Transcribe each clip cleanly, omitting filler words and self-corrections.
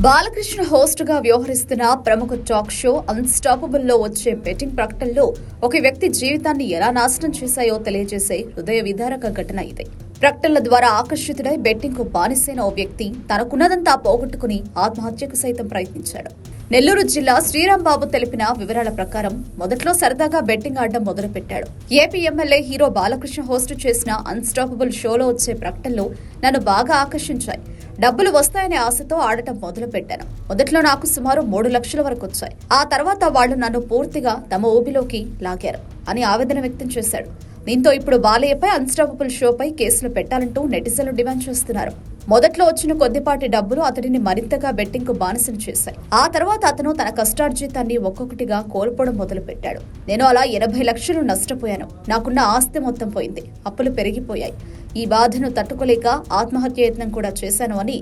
Balakrishna host గా వ్యవహరిస్తున్న ప్రముఖ టాక్ షో అన్స్టాపబుల్ లో వచ్చే బెట్టింగ్ ప్రకటనలో ఒక వ్యక్తి జీవితాన్ని ఎలా నాశనం చేశాయో తెలియజేసే హృదయ విదారక ఘటన ఇది. ప్రకటనల ద్వారా ఆకర్షితుడై బెట్టింగ్ కు బానిసైన ఓ వ్యక్తి తనకున్నదంతా పోగొట్టుకుని ఆత్మహత్యకు సైతం ప్రయత్నించాడు. నెల్లూరు జిల్లా శ్రీరాంబాబు తెలిపిన వివరాల ప్రకారం మొదట్లో సరదాగా బెట్టింగ్ ఆడడం మొదలుపెట్టాడు. AP MLA hero Balakrishna host చేసిన అన్స్టాపబుల్ షోలో వచ్చే ప్రకటనలు నన్ను బాగా ఆకర్షించాయి. డబ్బులు వస్తాయనే ఆశతో ఆడటం మొదలు పెట్టాను. మొదట్లో నాకు సుమారు 3 లక్షల వరకు వచ్చాయి. ఆ తర్వాత వాళ్లు నన్ను పూర్తిగా తమ ఊబిలోకి లాగారు అని ఆవేదన వ్యక్తం చేశాడు. దీంతో ఇప్పుడు బాలయ్యపై అన్స్టాపబుల్ షోపై కేసులు పెట్టాలంటూ నెటిజన్లు డిమాండ్ చేస్తున్నారు. మొదట్లో వచ్చిన కొద్దిపాటి డబ్బులు అతడిని మరింతగా బెట్టింగ్ కు బానిసను చేశాయి. ఆ తర్వాత అతను తన కష్టార్జితాన్ని ఒక్కొక్కటిగా కోల్పోవడం మొదలు పెట్టాడు. నేను అలా 80 లక్షలు నష్టపోయాను. నాకున్న ఆస్తి మొత్తం పోయింది. అప్పులు పెరిగిపోయాయి. ఈ బాధను తట్టుకోలేక ఆత్మహత్య యత్నం కూడా చేశాను అని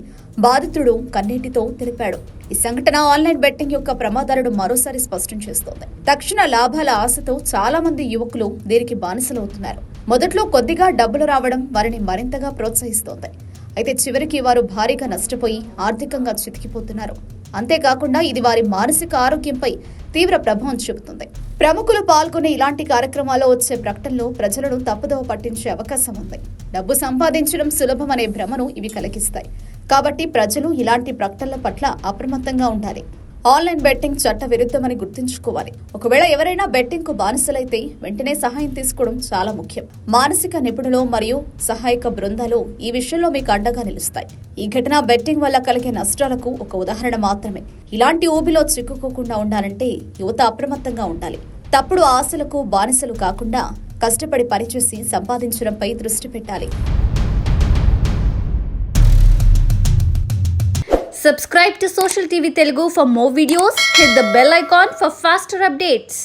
బాధితుడు కన్నీటితో తెలిపాడు. ఈ సంఘటన ఆన్లైన్ బెట్టింగ్ యొక్క ప్రమాదాలను మరోసారి స్పష్టం చేస్తోంది. తక్షణ లాభాల ఆశతో చాలా మంది యువకులు దీనికి బానిసలవుతున్నారు. మొదట్లో కొద్దిగా డబ్బులు రావడం వారిని మరింతగా ప్రోత్సహిస్తోంది. అయితే చివరికి వారు భారీగా నష్టపోయి ఆర్థికంగా చితికిపోతున్నారు. అంతేకాకుండా ఇది వారి మానసిక ఆరోగ్యంపై తీవ్ర ప్రభావం చూపుతుంది. ప్రముఖులు పాల్గొనే ఇలాంటి కార్యక్రమాల్లో వచ్చే ప్రకటనలు ప్రజలను తప్పుదోవ పట్టించే అవకాశం ఉంది. డబ్బు సంపాదించడం సులభమనే భ్రమను ఇవి కలిగిస్తాయి. కాబట్టి ప్రజలు ఇలాంటి ప్రకటనల పట్ల అప్రమత్తంగా ఉండాలి. ఆన్లైన్ బెట్టింగ్ చట్ట విరుద్ధమని గుర్తుంచుకోవాలి. ఒకవేళ ఎవరైనా బెట్టింగ్ కు బానిసలైతే వెంటనే సహాయం తీసుకోవడం చాలా ముఖ్యం. మానసిక నిపుణులు మరియు సహాయక బృందాలు ఈ విషయంలో మీకు అండగా నిలుస్తాయి. ఈ ఘటన బెట్టింగ్ వల్ల కలిగే నష్టాలకు ఒక ఉదాహరణ మాత్రమే. ఇలాంటి ఊబిలో చిక్కుకోకుండా ఉండాలంటే యువత అప్రమత్తంగా ఉండాలి. తప్పుడు ఆశలకు బానిసలు కాకుండా కష్టపడి పనిచేసి సంపాదించడంపై దృష్టి పెట్టాలి. Subscribe to Social TV Telugu for more videos. Hit the bell icon for faster updates.